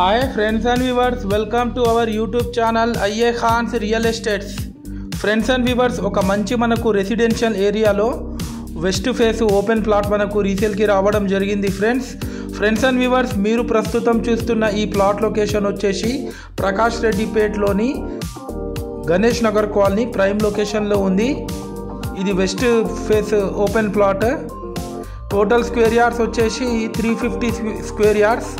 Hi friends and viewers, welcome to our YouTube channel IA Khans real estates. Friends and viewers, ఒక మంచి మనకు residential ఏరియాలో west face open plot మనకు రీసేల్కి రావడం జరిగింది. ఫ్రెండ్స్ అండ్ వ్యూవర్స్, మీరు ప్రస్తుతం చూస్తున్న ఈ ప్లాట్ లొకేషన్ వచ్చేసి ప్రకాష్ రెడ్డిపేట్లోని గణేష్ నగర్ కాలనీ ప్రైమ్ లొకేషన్లో ఉంది. ఇది west face open plot. Total square yards వచ్చేసి 350 స్క్వేర్ యార్డ్స్.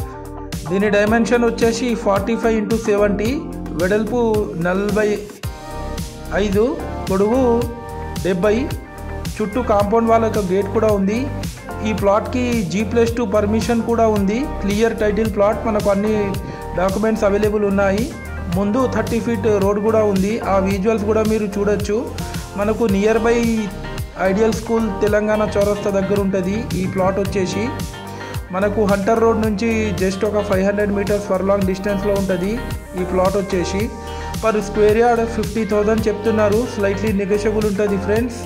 దీని డైమెన్షన్ వచ్చేసి 45x70, వెడల్పు 45, పొడవు 70. చుట్టూ కాంపౌండ్ వాళ్ళ గేట్ కూడా ఉంది. ఈ ప్లాట్కి G+2 పర్మిషన్ కూడా ఉంది. క్లియర్ టైటిల్ ప్లాట్, మనకు అన్ని డాక్యుమెంట్స్ అవైలబుల్ ఉన్నాయి. ముందు 30 ఫీట్ రోడ్ కూడా ఉంది. ఆ విజువల్స్ కూడా మీరు చూడొచ్చు. మనకు near by ideal school Telangana చౌరస్తా దగ్గర ఉంటుంది. ఈ ప్లాట్ వచ్చేసి మనకు హంటర్ రోడ్ నుంచి జస్ట్ ఒక 500 మీటర్స్ ఫర్లాంగ్ డిస్టెన్స్లో ఉంటుంది. ఈ ప్లాట్ వచ్చేసి పర్ స్క్వేర్ యార్డ్ 50,000 చెప్తున్నారు. స్లైట్లీ నెగోషియబుల్ ఉంటుంది ఫ్రెండ్స్.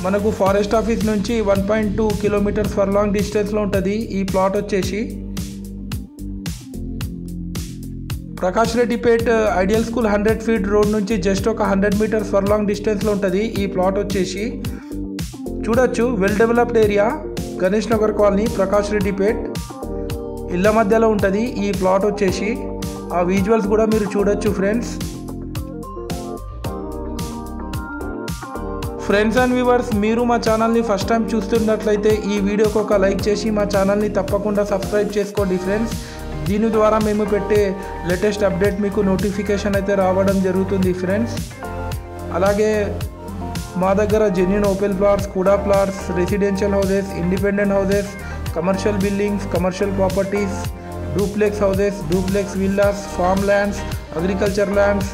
మనకు ఫారెస్ట్ ఆఫీస్ నుంచి 1.2 కిలోమీటర్స్ ఫర్లాంగ్ డిస్టెన్స్లో ఉంటుంది. ఈ ప్లాట్ వచ్చేసి Prakash Reddypet ideal school 100 feet road నుంచి జస్ట్ ఒక 100 మీటర్స్ ఫర్లాంగ్ డిస్టెన్స్లో ఉంటుంది. ఈ ప్లాట్ వచ్చేసి చూడొచ్చు. Well developed area, Ganesh Nagar colony, Prakash Reddypet ఇళ్ళ మధ్యలో ఉంటుంది. ఈ ప్లాట్ వచ్చేసి ఆ విజువల్స్ కూడా మీరు చూడొచ్చు ఫ్రెండ్స్ అండ్ వ్యూవర్స్, మీరు మా ఛానల్ని ఫస్ట్ టైం చూస్తున్నట్లయితే ఈ వీడియోకి ఒక లైక్ చేసి మా ఛానల్ని తప్పకుండా సబ్స్క్రైబ్ చేసుకోండి ఫ్రెండ్స్. దీని ద్వారా మేము పెట్టే లేటెస్ట్ అప్డేట్ మీకు నోటిఫికేషన్ అయితే రావడం జరుగుతుంది ఫ్రెండ్స్. అలాగే మా దగ్గర జెన్యూన్ ఓపెన్ ప్లాట్స్, కుడా plots, residential houses, independent houses, commercial buildings, commercial properties, duplex houses, duplex villas, farm lands, agriculture lands,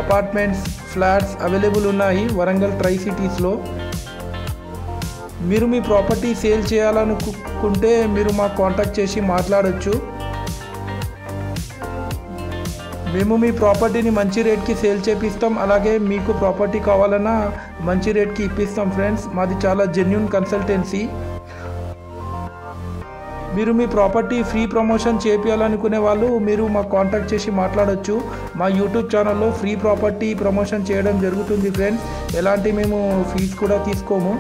apartments, flats available ఉన్నాయి వరంగల్ ట్రై సిటీస్లో. మీరు మీ ప్రాపర్టీ సేల్ చేయాలనుకుంటే మీరు మాకు కాంటాక్ట్ చేసి మాట్లాడొచ్చు. మేము మీ ప్రాపర్టీని మంచి రేట్కి సేల్ చేపిస్తాం. అలాగే మీకు ప్రాపర్టీ కావాలన్నా మంచి రేట్కి ఇప్పిస్తాం ఫ్రెండ్స్. మాది చాలా జెన్యూన్ కన్సల్టెన్సీ. మీరు మీ ప్రాపర్టీ ఫ్రీ ప్రమోషన్ చేయాలనుకునే వాళ్ళు మీరు మాకు కాంటాక్ట్ చేసి మాట్లాడొచ్చు. మా యూట్యూబ్ ఛానల్లో ఫ్రీ ప్రాపర్టీ ప్రమోషన్ చేయడం జరుగుతుంది ఫ్రెండ్స్. ఎలాంటి మేము ఫీజు కూడా తీసుకోము.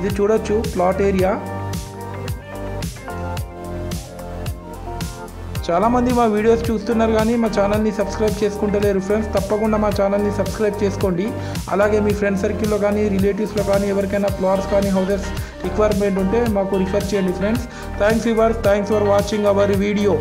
ఇది చూడొచ్చు ప్లాట్ ఏరియా. చాలామంది మా వీడియోస్ చూస్తున్నారు కానీ మా ఛానల్ని సబ్స్క్రైబ్ చేసుకుంటలేరు ఫ్రెండ్స్. తప్పకుండా మా ఛానల్ని సబ్స్క్రైబ్ చేసుకోండి. అలాగే మీ ఫ్రెండ్ సర్కిల్లో కానీ రిలేటివ్స్లో కానీ ఎవరికైనా ప్లాట్స్ కానీ హౌసెస్ రిక్వైర్మెంట్ ఉంటే మాకు రిఫర్ చేయండి friends. Thanks for watching our video.